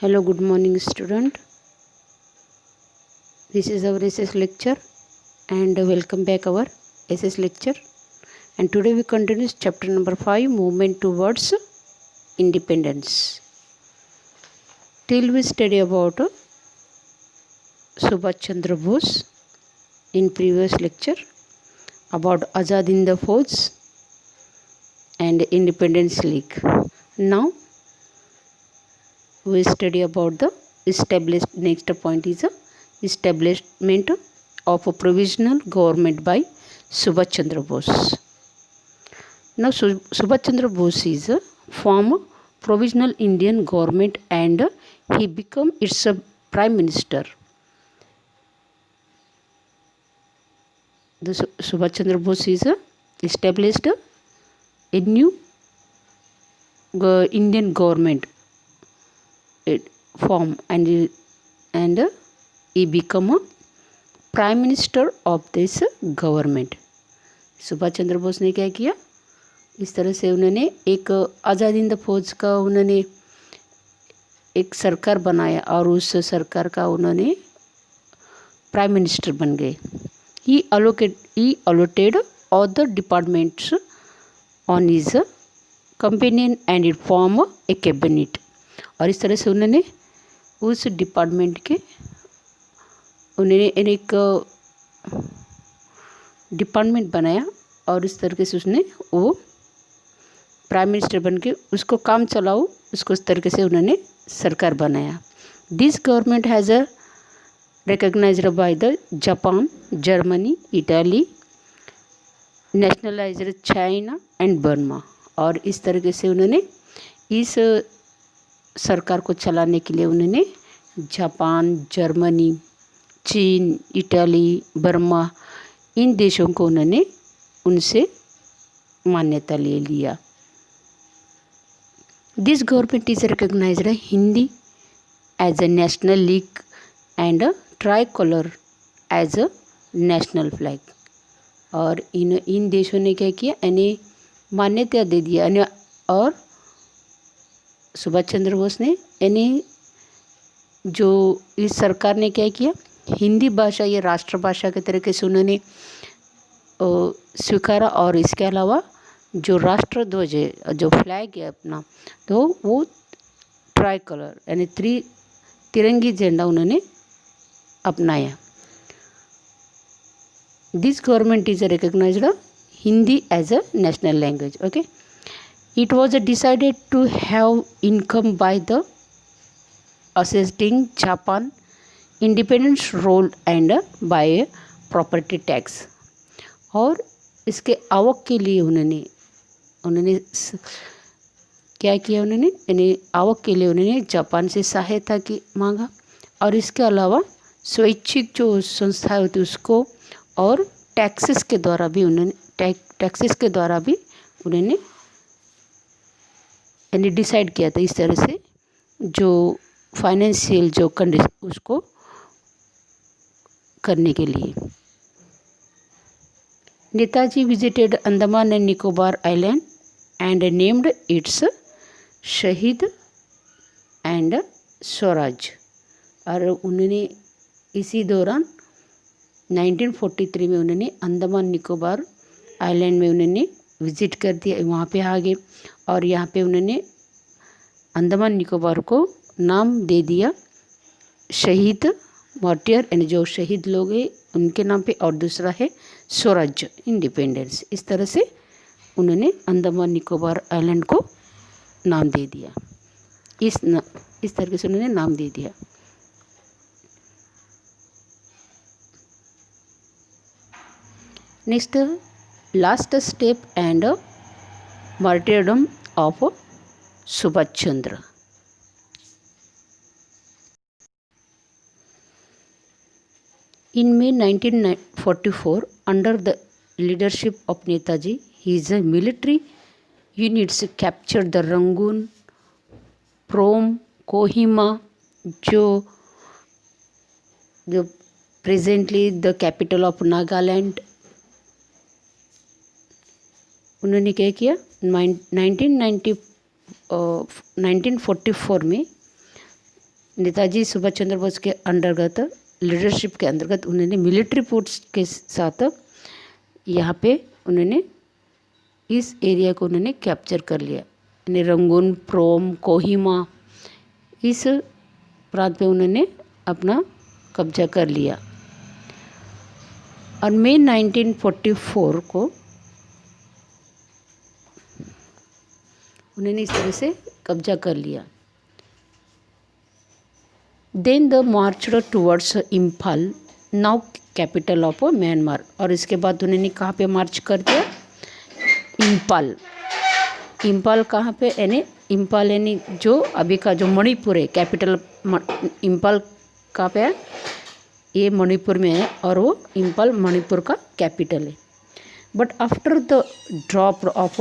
Hello, good morning, student. This is our SS lecture, and welcome back our SS lecture. And today we continue chapter number 5, Movement Towards Independence. Till we study about Subhash Chandra Bose in previous lecture about Azad Hind Fauj and Independence League. Now we study about the next point is the establishment of a provisional government by Subhash Chandra Bose. Now Subhash Chandra Bose is a former provisional Indian government and he became its prime minister. The Subhash Chandra Bose is established a new Indian government form and he become a prime minister of this government. Subhash Chandra Bose ने क्या किया, इस तरह से उन्होंने एक आज़ाद हिंद फौज का उन्होंने एक सरकार बनाया और उस सरकार का उन्होंने प्राइम मिनिस्टर बन गए. ही allotted all the departments on his companion and it form a cabinet. और इस तरह से उन्होंने उस डिपार्टमेंट के उन्होंने एक डिपार्टमेंट बनाया और इस तरीके से उसने वो प्राइम मिनिस्टर बन के उसको काम चलाओ, उसको इस तरीके से उन्होंने सरकार बनाया. This government has a recognised by the Japan, Germany, Italy, nationalised China and Burma. और इस तरीके से उन्होंने इस सरकार को चलाने के लिए उन्होंने जापान, जर्मनी, चीन, इटाली, बर्मा इन देशों को उन्होंने उनसे मान्यता ले लिया. This government is recognised Hindi as a national league and tricolour as a national flag. और इन देशों ने क्या किया, इन्हें मान्यता दे दिया. और सुभाष चंद्र बोस ने इन्हें जो इस सरकार ने क्या किया, हिंदी भाषा ये राष्ट्रभाषा के तरीके से उन्होंने स्वीकारा. और इसके अलावा जो राष्ट्र ध्वज है, जो फ्लैग है अपना, तो वो ट्राई कलर यानी तिरंगी झंडा उन्होंने अपनाया. This government is recognised Hindi as a national language. Okay, it was decided to have income by the assessing Japan independence role and by property tax. और इसके आवक के लिए उन्होंने क्या किया, उन्होंने आवक के लिए उन्होंने जापान से सहायता की मांगा. और इसके अलावा स्वैच्छिक जो संस्थाएं होती उसको और टैक्सेस के द्वारा भी उन्होंने यानी डिसाइड किया था इस तरह से जो फाइनेंशियल जो कंडीशन उसको करने के लिए. Netaji visited Andaman and Nicobar island and named it's शहीद एंड स्वराज. और उन्होंने इसी दौरान 1943 में उन्होंने अंडमान निकोबार आइलैंड में उन्होंने विजिट कर दिया, वहाँ पे आ गए. और यहाँ पे उन्होंने अंडमान निकोबार को नाम दे दिया शहीद, मार्टियर यानी जो शहीद लोग हैं उनके नाम पे, और दूसरा है स्वराज्य, इंडिपेंडेंस. इस तरह से उन्होंने अंडमान निकोबार आइलैंड को नाम दे दिया. इस तरीके से उन्होंने नाम दे दिया. Next, last step and martyrdom of Subhash Chandra. In May 1944, under the leadership of Netaji, his military units captured the Rangoon, Phnom, Kohima, जो presently the capital of Nagaland. उन्होंने क्या किया, 1944 में नेताजी सुभाष चंद्र बोस के अंतर्गत लीडरशिप के अंतर्गत उन्होंने मिलिट्री फोर्स के साथ यहाँ पे उन्होंने इस एरिया को उन्होंने कैप्चर कर लिया, यानी रंगून, प्रोम, कोहिमा, इस प्रांत पे उन्होंने अपना कब्जा कर लिया। और मई 1944 को उन्होंने इस तरह से कब्जा कर लिया। Then the march towards Imphal, now capital of Myanmar. और इसके बाद उन्होंने कहाँ पे मार्च कर दिया? इम्फाल। इम्फाल कहाँ पे? यानी इम्फाल यानी जो अभी का जो मणिपुर है, कैपिटल इम्फाल कहाँ पे है? ये मणिपुर में है और वो इम्फाल मणिपुर का कैपिटल है। But after the drop of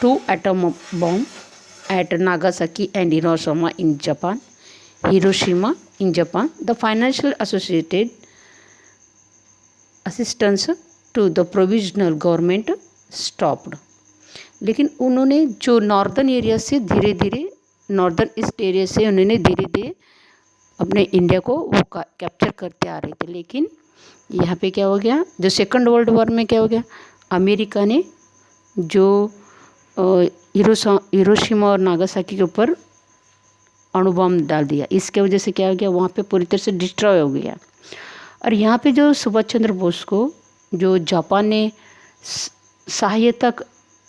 2 atom bomb at Nagasaki and Hiroshima in Japan, the financial associated assistance to the provisional government stopped। लेकिन उन्होंने जो नॉर्दर्न एरिया से धीरे धीरे, नॉर्दर्न ईस्ट एरिया से उन्होंने धीरे धीरे अपने इंडिया को वो कैप्चर करते आ रहे थे। लेकिन यहाँ पे क्या हो गया? जो सेकंड वर्ल्ड वॉर में क्या हो गया? अमेरिका ने जो हिरोशिमा और नागासाकी के ऊपर अणुबॉम्ब डाल दिया। इसके वजह से क्या हो गया? वहाँ पे पूरी तरह से डिस्ट्रॉय हो गया। और यहाँ पे जो सुभाष चंद्र बोस को जो जापान ने सहायता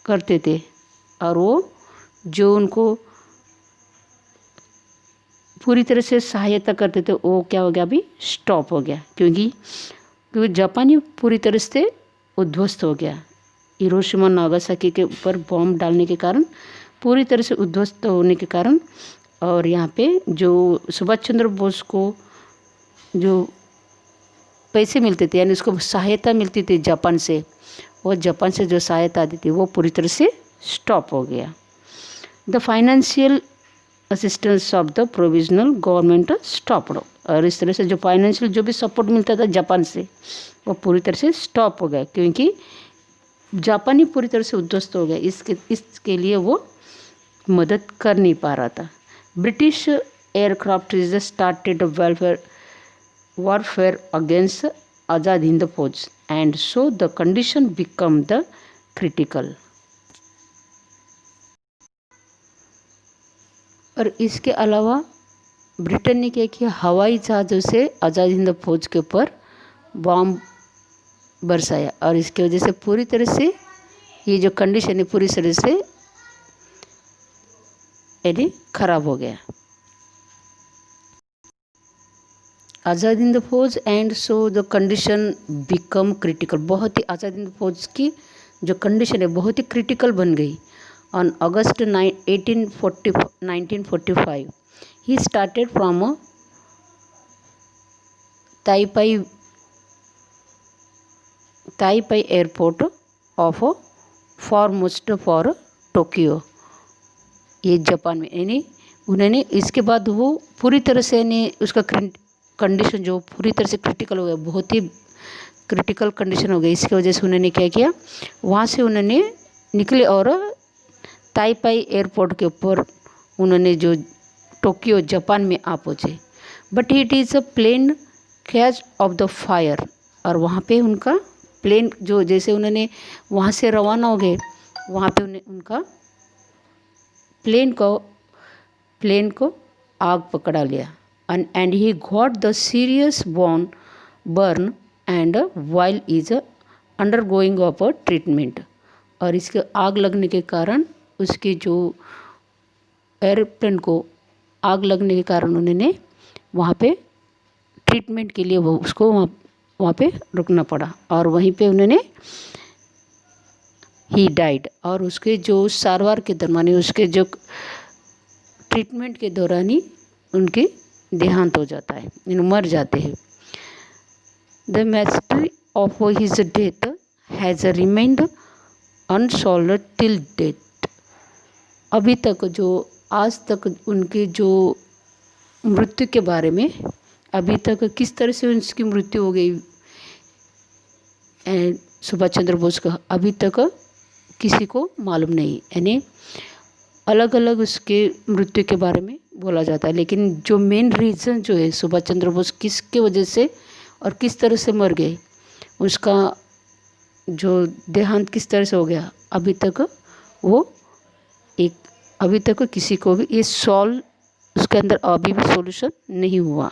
करते थे और वो जो उनको पूरी तरह से सहायता करते थे, वो क्या हो गया? अभी स्टॉप हो गया, क्योंकि जापान ही पूरी तरह से उद्ध्वस्त हो गया। हिरोशिमा नागासाकी के ऊपर बॉम्ब डालने के कारण, पूरी तरह से उद्ध्वस्त होने के कारण। और यहाँ पे जो सुभाष चंद्र बोस को जो पैसे मिलते थे, यानी उसको सहायता मिलती थी जापान से, वो जापान से जो सहायता आती थी वो पूरी तरह से स्टॉप हो गया। The financial assistance of the provisional government stopped. और इस तरह से जो फाइनेंशियल जो भी सपोर्ट मिलता था जापान से, वो पूरी तरह से स्टॉप हो गया, क्योंकि जापान ही पूरी तरह से उद्ध्वस्त हो गया। इसके लिए वो मदद कर नहीं पा रहा था। British aircraft is started warfare against Azad Hind फौज and so the condition become the critical। और इसके अलावा ब्रिटेन ने क्या किया? हवाई जहाज़ों से आज़ाद हिंद फौज के ऊपर बॉम्ब बरसाया और इसकी वजह से पूरी तरह से ये जो कंडीशन है पूरी तरह से यानी खराब हो गया। आज़ाद हिंद फौज and so the condition become critical. बहुत ही आज़ाद हिंद फौज की जो कंडीशन है बहुत ही क्रिटिकल बन गई। On August 1945 he started from ताइपाई airport of foremost for Tokyo, ये जापान में। यानी उन्होंने इसके बाद वो पूरी तरह से यानी उसका कंडीशन जो पूरी तरह से क्रिटिकल हो गया, बहुत ही क्रिटिकल कंडीशन हो गई। इसकी वजह से उन्होंने क्या किया? वहाँ से उन्होंने निकले और ताइपाई एयरपोर्ट के ऊपर उन्होंने जो टोक्यो जापान में आ पहुँचे। But it is a plane catch of the fire. और वहाँ पे उनका प्लेन जो जैसे उन्होंने वहाँ से रवाना हो गए, वहाँ पे उनका प्लेन को आग पकड़ा लिया। and he got the serious burn and while is undergoing of a treatment। और इसके आग लगने के कारण उसके जो एयरप्लेन को आग लगने के कारण उन्होंने वहाँ पे ट्रीटमेंट के लिए वो उसको वहाँ पे रुकना पड़ा और वहीं पे उन्होंने ही डाइड। और उसके जो सारवार के दरमियान उसके जो ट्रीटमेंट के दौरान ही उनके देहांत हो जाता है, मर जाते हैं। The mystery of his death has remained unsolved till death. अभी तक जो आज तक उनके जो मृत्यु के बारे में अभी तक किस तरह से उसकी मृत्यु हो गई सुभाष चंद्र बोस का अभी तक किसी को मालूम नहीं। यानी अलग अलग उसके मृत्यु के बारे में बोला जाता है, लेकिन जो मेन रीज़न जो है सुभाष चंद्र बोस किसके वजह से और किस तरह से मर गए, उसका जो देहांत किस तरह से हो गया, वो अभी तक किसी को भी ये सॉल्व उसके अंदर अभी भी सॉल्यूशन नहीं हुआ।